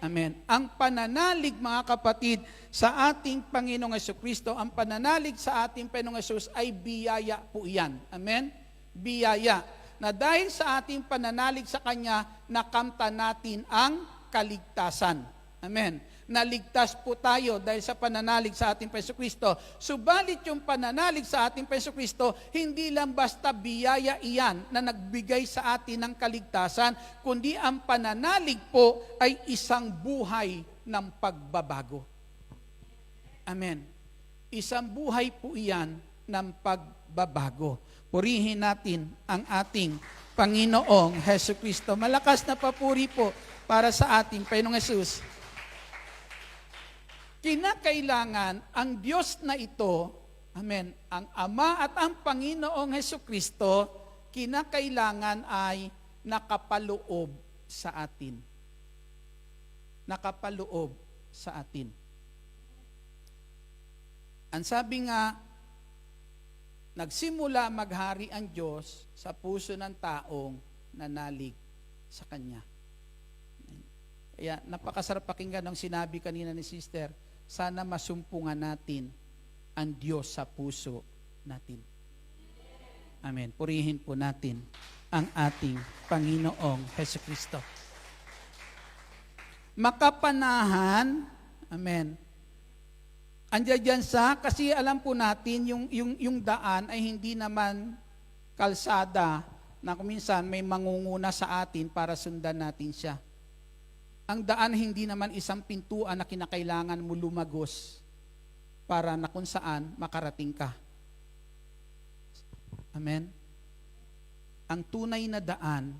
Amen. Ang pananalig, mga kapatid, sa ating Panginoong Jesucristo, ang pananalig sa ating Panginoong Jesus ay biyaya po iyan. Amen? Biyaya. Na dahil sa ating pananalig sa Kanya, nakamta natin ang kaligtasan. Amen. Naligtas po tayo dahil sa pananalig sa ating Jesucristo. Subalit yung pananalig sa ating Jesucristo, hindi lang basta biyaya iyan na nagbigay sa atin ng kaligtasan, kundi ang pananalig po ay isang buhay ng pagbabago. Amen. Isang buhay po iyan ng pagbabago. Purihin natin ang ating Panginoong Jesucristo. Malakas na papuri po para sa ating Panginoong Jesus. Kinakailangan ang Diyos na ito, amen, ang Ama at ang Panginoong Jesucristo, kinakailangan ay nakapaloob sa atin. Nakapaloob sa atin. Ang sabi nga nagsimula maghari ang Diyos sa puso ng taong nanalig sa Kanya. Kaya napakasarap pakinggan ng sinabi kanina ni Sister, sana masumpungan natin ang Diyos sa puso natin. Amen. Purihin po natin ang ating Panginoong Hesukristo. Makapanahan, amen. Andiyan dyan kasi alam po natin, yung daan ay hindi naman kalsada na kuminsan may mangunguna sa atin para sundan natin siya. Ang daan hindi naman isang pintuan na kinakailangan mo lumagos para na kung saan makarating ka. Amen? Ang tunay na daan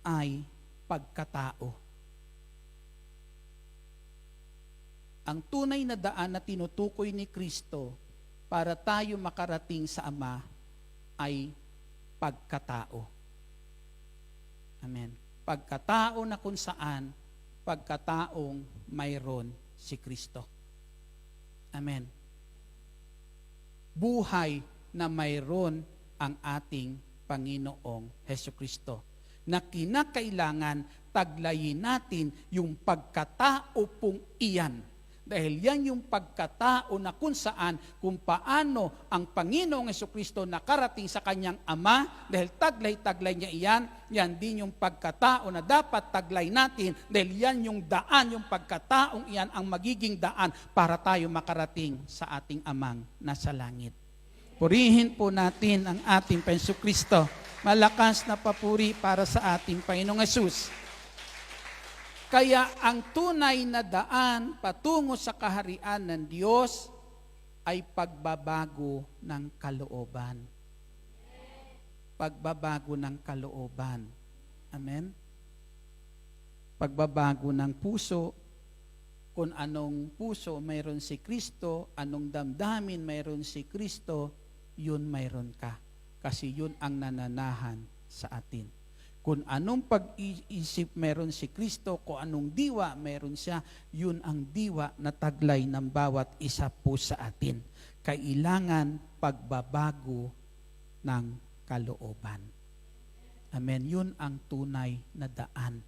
ay pagkatao. Ang tunay na daan na tinutukoy ni Kristo para tayo makarating sa Ama ay pagkatao. Amen. Pagkatao na kung saan, pagkataong mayroon si Kristo. Amen. Buhay na mayroon ang ating Panginoong Hesukristo, na kinakailangan taglayin natin yung pagkatao pong iyan. Dahil yan yung pagkatao na kung saan, kung paano ang Panginoong Hesukristo nakarating sa kanyang Ama, dahil taglay-taglay niya iyan, yan din yung pagkatao na dapat taglay natin, dahil yan yung daan, yung pagkataong iyan ang magiging daan para tayo makarating sa ating Amang nasa langit. Purihin po natin ang ating Hesukristo. Malakas na papuri para sa ating Panginoong Hesus. Kaya ang tunay na daan patungo sa kaharian ng Diyos ay pagbabago ng kalooban. Pagbabago ng kalooban. Amen? Pagbabago ng puso. Kung anong puso mayroon si Kristo, anong damdamin mayroon si Kristo, yun mayroon ka. Kasi yun ang nananahan sa atin. Kung anong pag-iisip meron si Kristo, kung anong diwa meron siya, yun ang diwa na taglay ng bawat isa po sa atin. Kailangan pagbabago ng kalooban. Amen. Yun ang tunay na daan.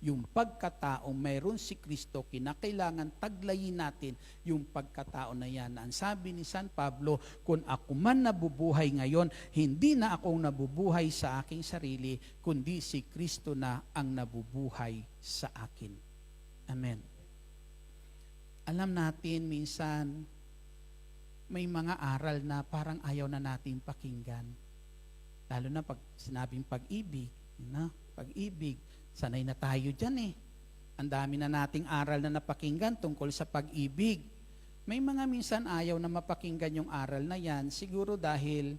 Yung pagkatao, mayroon si Kristo, kinakailangan taglayin natin yung pagkatao na yan. Ang sabi ni San Pablo, kung ako man nabubuhay ngayon, hindi na akong nabubuhay sa aking sarili, kundi si Kristo na ang nabubuhay sa akin. Amen. Alam natin, minsan, may mga aral na parang ayaw na natin pakinggan. Lalo na pag sinabing pag-ibig, pag-ibig, sanay na tayo dyan eh. Ang dami na nating aral na napakinggan tungkol sa pag-ibig. May mga minsan ayaw na mapakinggan yung aral na yan, siguro dahil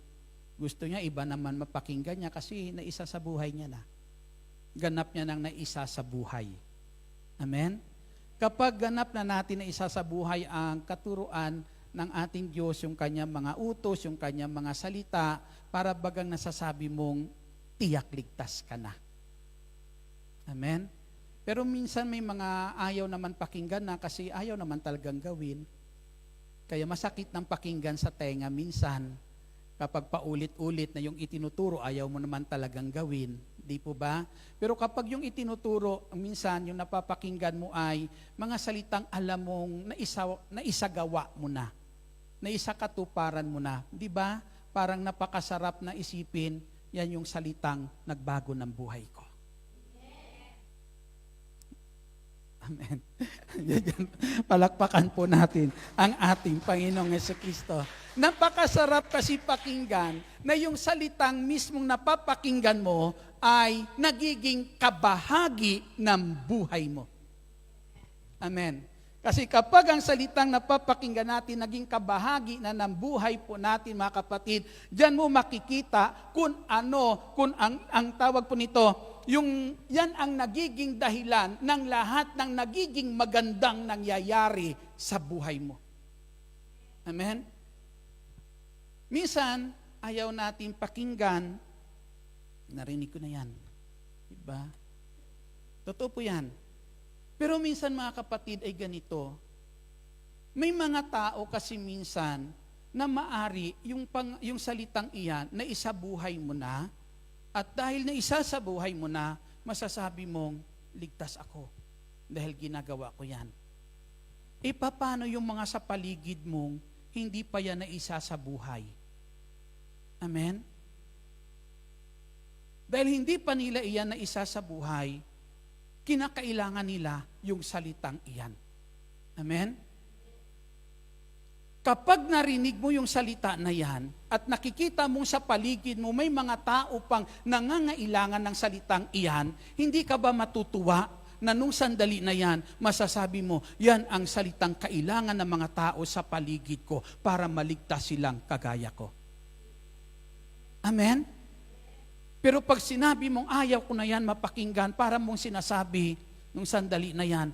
gusto niya iba naman mapakinggan niya kasi naisa sa buhay niya na. Ganap niya nang naisa sa buhay. Amen? Kapag ganap na natin na isa sa buhay ang katuruan ng ating Diyos, yung kanyang mga utos, yung kanyang mga salita, para bagang nasasabi mong tiyak ligtas ka na. Amen? Pero minsan may mga ayaw naman pakinggan na kasi ayaw naman talagang gawin. Kaya masakit ng pakinggan sa tenga minsan kapag paulit-ulit na yung itinuturo, ayaw mo naman talagang gawin. Di po ba? Pero kapag yung itinuturo, minsan yung napapakinggan mo ay mga salitang alam mong naisagawa mo na. Naisakatuparan mo na. Di ba? Parang napakasarap na isipin, yan yung salitang nagbago ng buhay ko. Amen. Palakpakan po natin ang ating Panginoong Hesukristo. Napakasarap kasi pakinggan na yung salitang mismong napapakinggan mo ay nagiging kabahagi ng buhay mo. Amen. Kasi kapag ang salitang napapakinggan natin naging kabahagi na ng buhay po natin, mga kapatid, diyan mo makikita kung ang tawag po nito, yan ang nagiging dahilan ng lahat ng nagiging magandang nangyayari sa buhay mo. Amen? Minsan, ayaw natin pakinggan, narinig ko na yan. Diba? Totoo po yan. Pero minsan mga kapatid ay ganito, may mga tao kasi minsan na maari yung salitang iyan na isabuhay mo na, at dahil na isa sa buhay mo na, masasabi mong, ligtas ako dahil ginagawa ko yan. E paano yung mga sa paligid mong hindi pa yan na isa sa buhay? Amen? Dahil hindi pa nila iyan na isa sa buhay, kinakailangan nila yung salitang iyan. Amen? Kapag narinig mo yung salita na yan at nakikita mo sa paligid mo may mga tao pang nangangailangan ng salitang iyan, hindi ka ba matutuwa na nung sandali na yan, masasabi mo, yan ang salitang kailangan ng mga tao sa paligid ko para maligtas silang kagaya ko? Amen? Pero pag sinabi mong ayaw ko na yan mapakinggan, para mong sinasabi nung sandali na yan,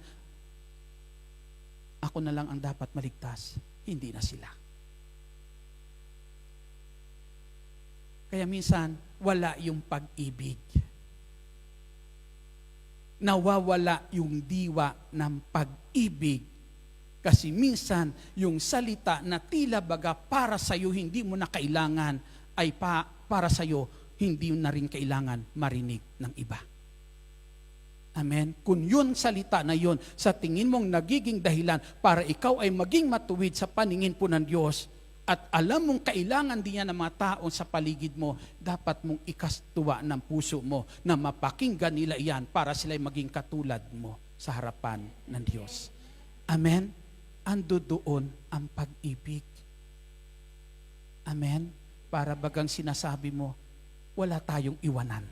ako na lang ang dapat maligtas. Hindi na sila. Kaya minsan, wala yung pag-ibig. Nawawala yung diwa ng pag-ibig. Kasi minsan, yung salita na tila baga para sa'yo hindi mo na kailangan, ay para sa'yo hindi na rin kailangan marinig ng iba. Amen? Kung yun salita na yun, sa tingin mong nagiging dahilan para ikaw ay maging matuwid sa paningin po ng Diyos, at alam mong kailangan din yan ng mga tao sa paligid mo, dapat mong ikastuwa ng puso mo na mapakinggan nila iyan para sila'y maging katulad mo sa harapan ng Diyos. Amen? Ando doon ang pag-ibig. Amen? Para bagang sinasabi mo, wala tayong iwanan.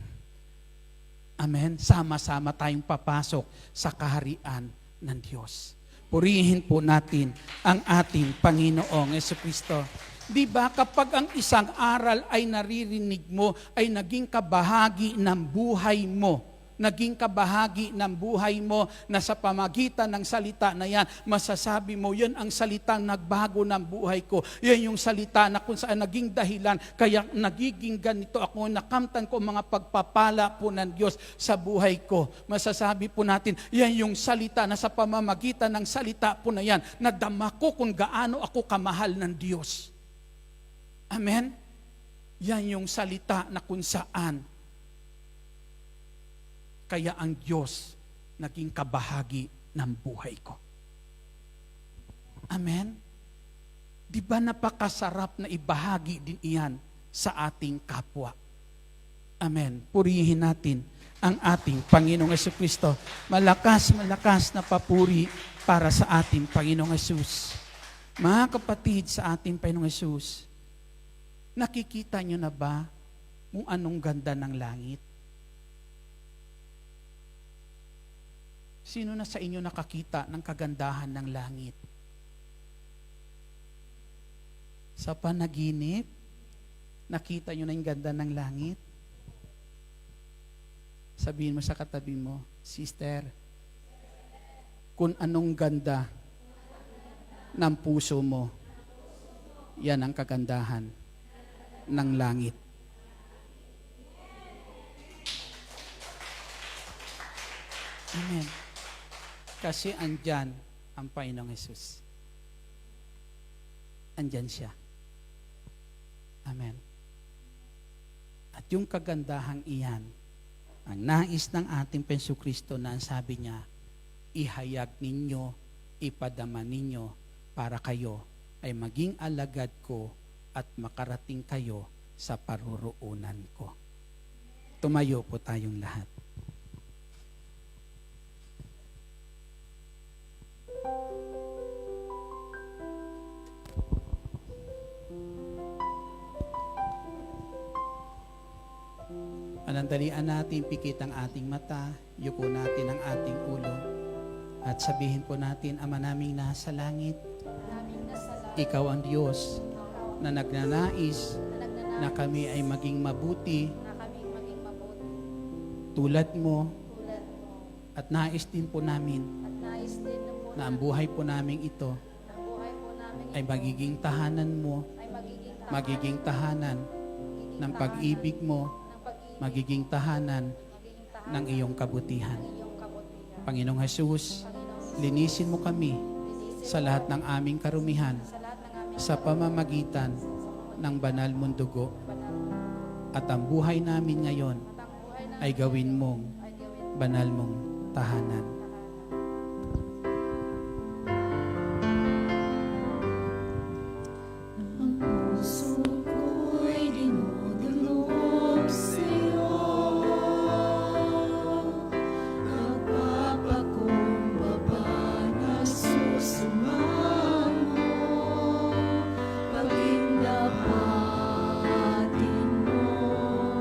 Amen? Sama-sama tayong papasok sa kaharian ng Diyos. Purihin po natin ang ating Panginoong Jesucristo. Di ba kapag ang isang aral ay naririnig mo, ay naging kabahagi ng buhay mo, naging kabahagi ng buhay mo na sa pamagitan ng salita na yan, masasabi mo, yan ang salitang nagbago ng buhay ko. Yan yung salita na kung saan naging dahilan, kaya nagiging ganito ako, nakamtan ko mga pagpapala po ng Diyos sa buhay ko. Masasabi po natin, yan yung salita na sa pamamagitan ng salita po na yan, nadama ko kung gaano ako kamahal ng Diyos. Amen? Yan yung salita na kung saan kaya ang Diyos naging kabahagi ng buhay ko. Amen? Di ba napakasarap na ibahagi din iyan sa ating kapwa? Amen. Purihin natin ang ating Panginoong Jesucristo. Malakas na papuri para sa ating Panginoong Jesus. Mga kapatid, sa ating Panginoong Jesus, nakikita nyo na ba kung anong ganda ng langit? Sino na sa inyo nakakita ng kagandahan ng langit? Sa panaginip, nakita nyo na yung ganda ng langit? Sabihin mo sa katabi mo, sister, kung anong ganda ng puso mo, yan ang kagandahan ng langit. Amen. Kasi andyan ang Panginoong Jesus. Andyan siya. Amen. At yung kagandahang iyan, ang nais ng ating Jesucristo na ang sabi niya, ihayag ninyo, ipadama ninyo para kayo ay maging alagad ko at makarating kayo sa paruroonan ko. Tumayo po tayong lahat. Panandalian natin, pikit ang ating mata, yuko natin ang ating ulo, at sabihin po natin, Ama naming nasa langit, Ikaw ang Diyos na nagnanais na kami ay maging mabuti tulad mo, at nais din po namin na ang buhay po namin ito ay magiging tahanan mo, magiging tahanan ng pag-ibig mo, magiging tahanan ng iyong kabutihan. Panginoong Jesus, linisin mo kami sa lahat ng aming karumihan sa pamamagitan ng banal mong dugo. At ang buhay namin ngayon ay gawin mong banal mong tahanan. Ang puso ko'y dinudulog sa'yo, nagpapakumbaba na susumamo, paging dapatin mo,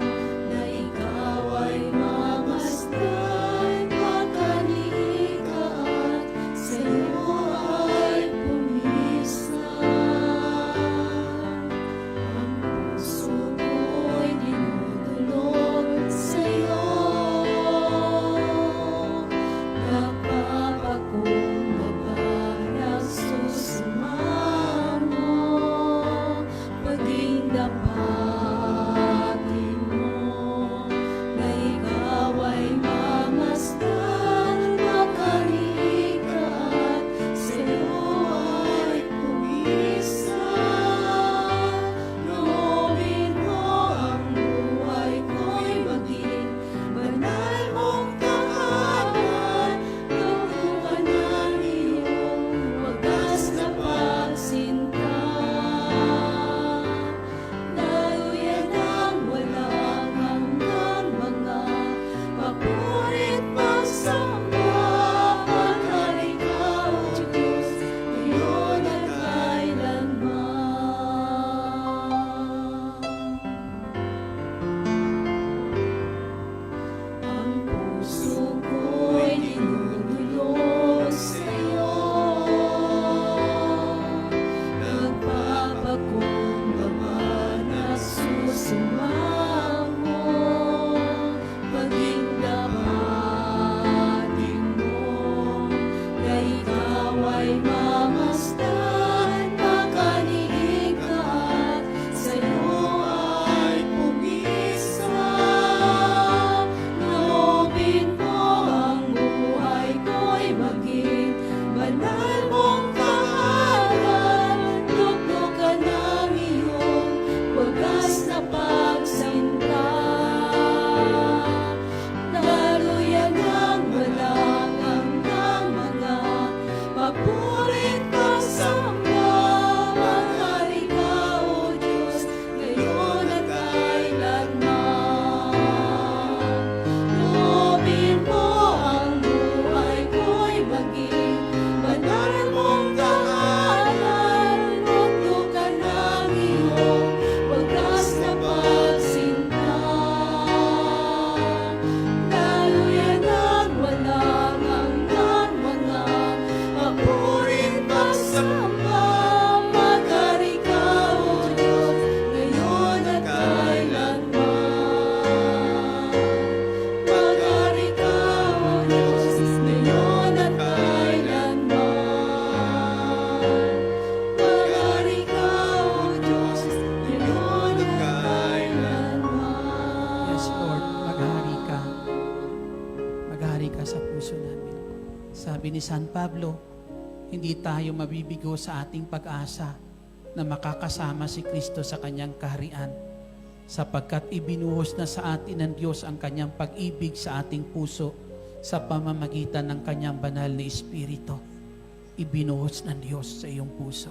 na ikaw ay mamasdan, pagkanika at sa'yo ay pumisan. Ang puso ko'y dinudulog sa'yo, nagpapakumbaba, nagsusumamo, paging dapatin mo, na ikaw ay mamasdan, pagkanika at sa'yo ay pumisan. Loobin mo ang buhay ko'y maging banal mong tahanan, tutukan ng iyong wagas na pagsinta. Daluyan ng walang hanggang mga papurit pagsamba, paghari ka, O Diyos, ngayon at kailanman. Ang puso ko'y dinudulog sa'yo, nagpapakumbaba, nagsusumamo, paging dapatin mo, na ikaw ay mamasdan, pagkaniig ka at sa'yo ay pumisan. Loobin mo ang buhay ko'y maging banal mong tahanan, tuktukan ng iyong wagas na pagsinta. Daluyan ng walang hanggang mga papurit pagsamba, maghari ka, O Diyos, ngayon at kailanman. Loobin mo ang buhay ko'y maging banal mong tahanan, tuktukan ng iyong wagas na pagsinta. Daluyan ng walang hanggang mga papurit pagsamba, maghari ka, O Diyos, ngayon at kailanman. Maghari ka, O Diyos, ngayon at kailanman. Maghari ka, O Diyos, ngayon at kailanman. Yes, Lord, maghari ka. Maghari ka sa puso namin. Sabi ni San Pablo, hindi tayo mabibigo sa ating pag-asa na makakasama si Kristo sa kanyang kaharian, sapagkat ibinuhos na sa atin ng Diyos ang kanyang pag-ibig sa ating puso sa pamamagitan ng kanyang banal na Espiritu. Ibinuhos ng Diyos sa iyong puso.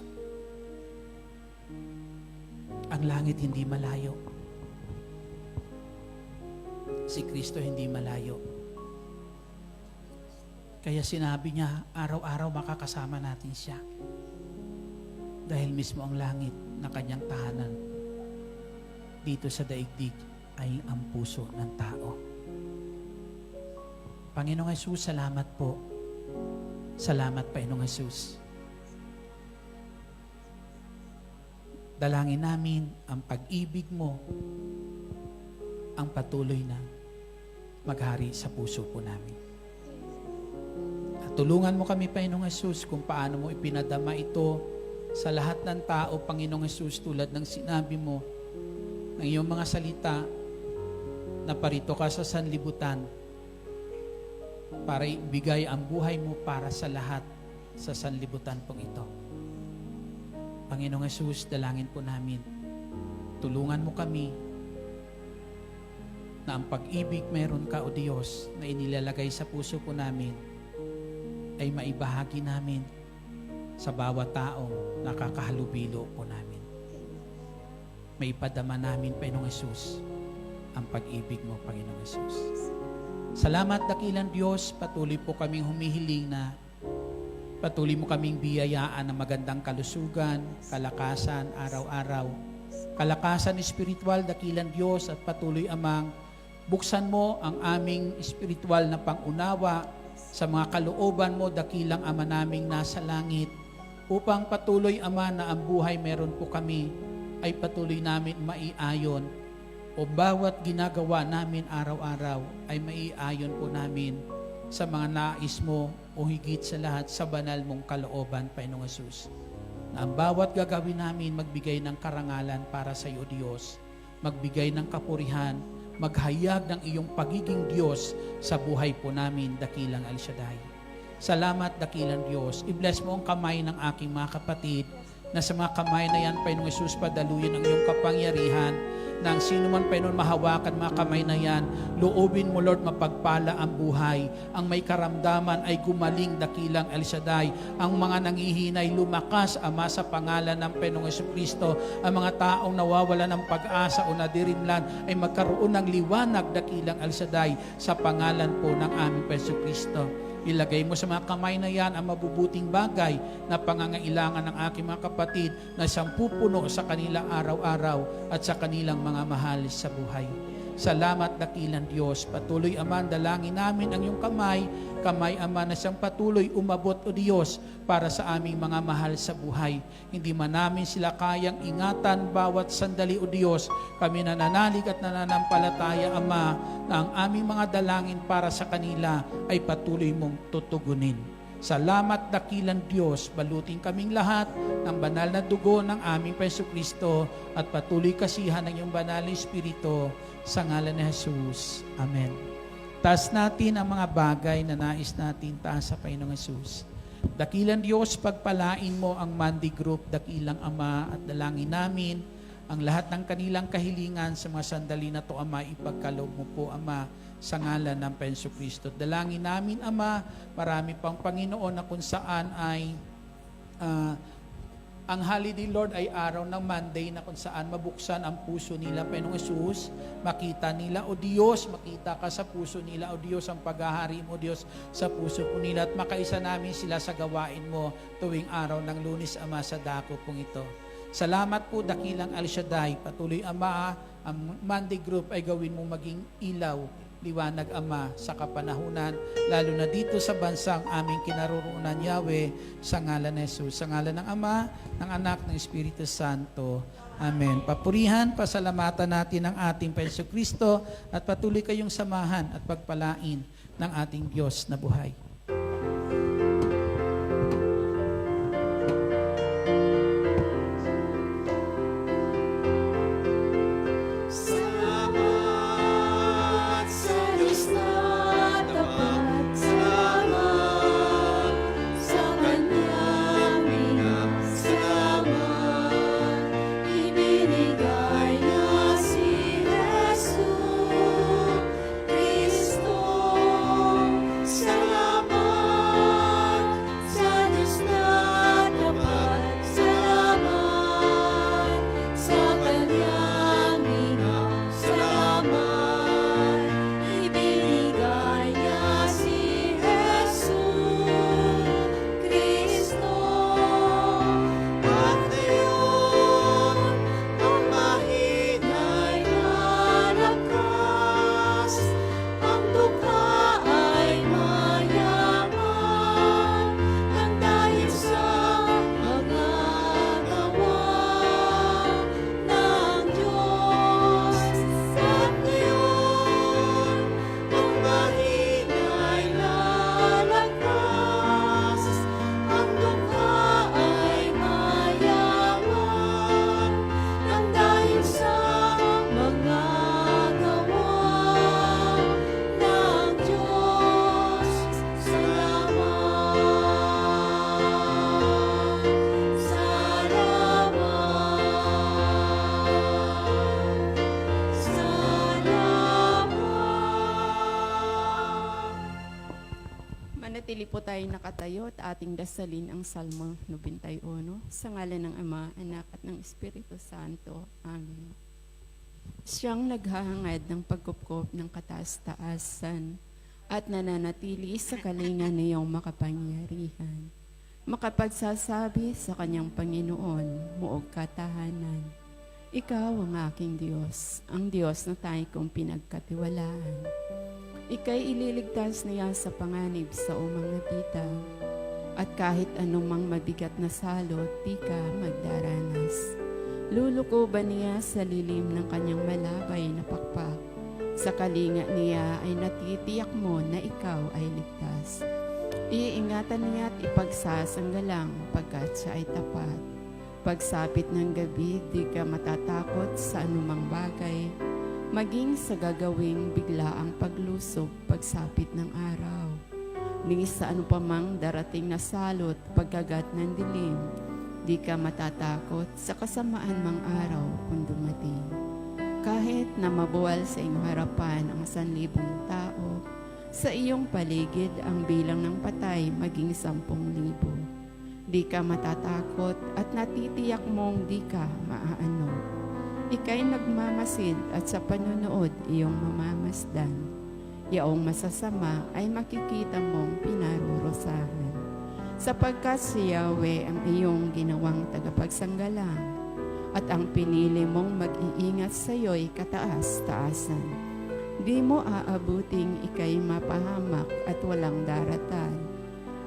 Ang langit hindi malayo. Si Kristo hindi malayo. Kaya sinabi niya, araw-araw makakasama natin siya. Dahil mismo ang langit na kanyang tahanan dito sa daigdig ay ang puso ng tao. Panginoong Hesus, salamat po. Salamat, Panginoong Hesus. Dalangin namin ang pag-ibig mo ang patuloy na maghari sa puso po namin. At tulungan mo kami, Panginoong Hesus, kung paano mo ipinadama ito sa lahat ng tao, Panginoong Hesus, tulad ng sinabi mo ng iyong mga salita na parito ka sa sanlibutan para ibigay ang buhay mo para sa lahat sa sanlibutan pong ito. Panginoong Hesus, dalangin po namin. Tulungan mo kami na ang pag-ibig meron ka, O Diyos, na inilalagay sa puso po namin ay maibahagi namin sa bawat taong nakakahalubilo po namin. Maipadama namin, Panginoong Hesus, ang pag-ibig mo, Panginoong Hesus. Salamat, dakilang Diyos, patuloy po kaming humihiling na patuloy mo kaming biyayaan ng magandang kalusugan, kalakasan, araw-araw. Kalakasan espiritual, dakilang Diyos, at patuloy amang buksan mo ang aming espiritual na pangunawa sa mga kalooban mo, dakilang Ama naming nasa langit, upang patuloy, Ama, na ang buhay meron po kami ay patuloy namin maiayon o bawat ginagawa namin araw-araw ay maiayon po namin sa mga nais mo o higit sa lahat sa banal mong kalooban, Panginoong Hesus. Na ang bawat gagawin namin magbigay ng karangalan para sa iyo, Diyos, magbigay ng kapurihan, maghayag ng iyong pagiging Diyos sa buhay po namin, dakilang El Shaddai. Salamat, dakilang Diyos. I-bless mo ang kamay ng aking mga kapatid na sa mga kamay na yan, Panginoong Hesus, padaluyin ang iyong kapangyarihan na ang sino man, Panginoon, mahawakan mga kamay na yan, loobin mo, Lord, mapagpala ang buhay. Ang may karamdaman ay gumaling, dakilang El Shaddai. Ang mga nangihinay, lumakas, Ama, sa pangalan ng Panginoong Jesucristo. Ang mga taong nawawala ng pag-asa o nadirimlan ay magkaroon ng liwanag, dakilang El Shaddai, sa pangalan po ng aming Jesucristo. Ilagay mo sa mga kamay na yan ang mabubuting bagay na pangangailangan ng aking mga kapatid na siyang pupuno sa kanila araw-araw at sa kanilang mga mahal sa buhay. Salamat, dakilang Diyos. Patuloy, Ama, dalangin namin ang iyong kamay, Ama, na siyang patuloy umabot, O Diyos, para sa aming mga mahal sa buhay. Hindi man namin sila kayang ingatan bawat sandali, O Diyos. Kami nananalig at nananampalataya, Ama, na ang aming mga dalangin para sa kanila ay patuloy mong tutugunin. Salamat, dakilang Diyos. Balutin kaming lahat ng banal na dugo ng aming Jesucristo at patuloy kasihan ng iyong banal na Espiritu sa ngalan ni Jesus. Amen. Taas natin ang mga bagay na nais natin taas sa Panginoong Jesus. Dakilang Diyos, pagpalain mo ang Monday Group, dakilang Ama, at dalangin namin ang lahat ng kanilang kahilingan sa mga sandali na to, Ama, ipagkaloob mo po, Ama, sa ngalan ng Panginoong Kristo. Dalangin namin, Ama, marami pang Panginoon na kung saan ay ang holiday, Lord, ay araw ng Monday na kung saan mabuksan ang puso nila, Panginoong Jesus. Makita nila, O Diyos, makita ka sa puso nila, O Diyos, ang paghahari mo, Diyos, sa puso po nila. At makaisa namin sila sa gawain mo tuwing araw ng Lunes, Ama, sa dako pong ito. Salamat po, dakilang El Shaddai. Patuloy, Ama, ang Monday Group ay gawin mo maging ilaw, liwanag, Ama, sa kapanahunan, lalo na dito sa bansang aming kinaroroonan, Yahweh, sa ngalan ni Jesus, sa ngalan ng Ama, ng Anak, ng Espiritu Santo. Amen. Papurihan, pasalamatan natin ang ating Panginoong Kristo at patuloy kayong samahan at pagpalain ng ating Diyos na buhay. Salamat sa Diyos na tapat, salamat sa Kanyang salamat. Ibinigay niya si Jesu Kristo. Salamat Manatili po tayo nakatayo at ating dasalin ang Salmo 91 sa ngalan ng Ama, Anak at ng Espiritu Santo. Amen. Siyang naghahangad ng pagkupkop ng kataas-taasan at nananatili sa kalinga niyong makapangyarihan. Makapagsasabi sa kanyang Panginoon, muog katahanan. Ikaw ang aking Diyos, ang Diyos na tayo kong pinagkatiwalaan. Ika'y ililigtas niya sa panganib sa umang napitan, at kahit anumang mabigat na salot, di ka magdaranas. Lulukoban niya sa lilim ng kanyang malabay na pakpak. Sa kalinga niya ay natitiyak mo na ikaw ay ligtas. Iingatan niya at ipagsasanggalang pagkat siya ay tapat. Pagsapit ng gabi, di ka matatakot sa anumang bagay, maging sa gagawing biglaang paglusob pagsapit ng araw. Ni sa ano pamang darating na salot pagkagat ng dilim, di ka matatakot sa kasamaan mang araw kung dumating. Kahit na mabuwal sa iyong harapan ang 1,000 tao, sa iyong paligid ang bilang ng patay maging 10,000. Di ka matatakot at natitiyak mong di ka maaano. Ika'y nagmamasid at sa panunood iyong mamamasdan. Yaong masasama ay makikita mong pinarurusahan. Sapagkat si Yahweh ang iyong ginawang tagapagsanggalang at ang pinili mong mag-iingat sa iyo'y kataas-taasan. Di mo aabuting ika'y mapahamak at walang daratan.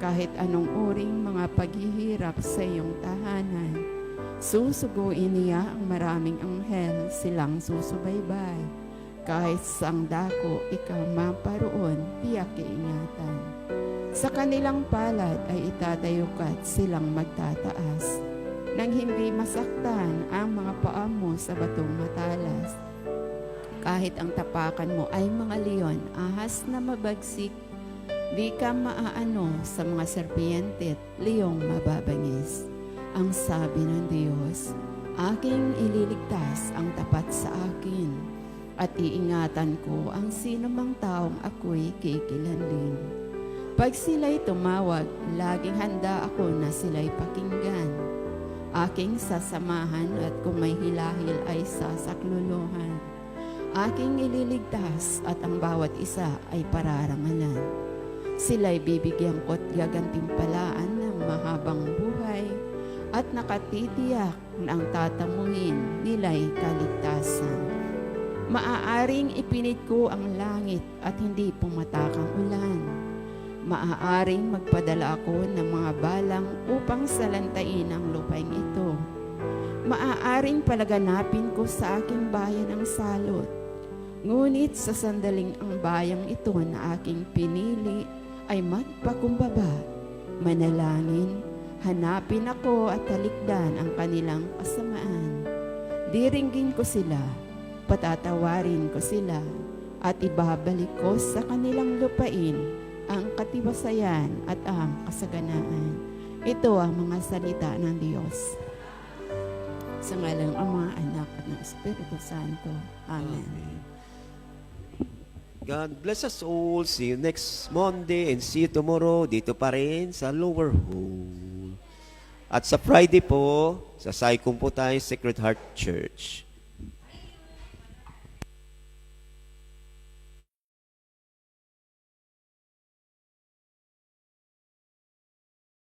Kahit anong uring mga paghihirap sa iyong tahanan, susuguin niya ang maraming anghel silang susubaybay. Kahit sa ang dako ikaw maparoon, tiyak iingatan. Sa kanilang palad ay itatayo ka't silang magtataas, nang hindi masaktan ang mga paa mo sa batong matalas. Kahit ang tapakan mo ay mga leon, ahas na mabagsik, di ka maaano sa mga serpiente at leong mababangis. Ang sabi ng Diyos, aking ililigtas ang tapat sa akin, at iingatan ko ang sinumang taong ako'y kikilanling. Pag sila'y tumawag, laging handa ako na sila'y pakinggan. Aking sasamahan at kung may hilahil ay sasakluluhan. Aking ililigtas at ang bawat isa ay pararangalan. Sila'y bibigyan ko't gagantimpalaan ng mahabang buhay at nakatitiyak na ang tatamuhin nila'y kaligtasan. Maaaring ipinit ko ang langit at hindi pumatakang ulan. Maaaring magpadala ako ng mga balang upang salantain ang lupaing ito. Maaaring palaganapin ko sa aking bayan ang salot. Ngunit sa sandaling ang bayang ito na aking pinili ay magpakumbaba, manalangin, hanapin ako at talikdan ang kanilang kasamaan. Diringgin ko sila, patatawarin ko sila, at ibabalik ko sa kanilang lupain ang katiwasayan at ang kasaganaan. Ito ang mga salita ng Diyos. Sa ngalan ng Ama, Anak at ng Espiritu Santo. Amen. God bless us all. See you next Monday and see you tomorrow dito pa rin sa Lower Hall. At sa Friday po, sa Saikum po tayo, Sacred Heart Church.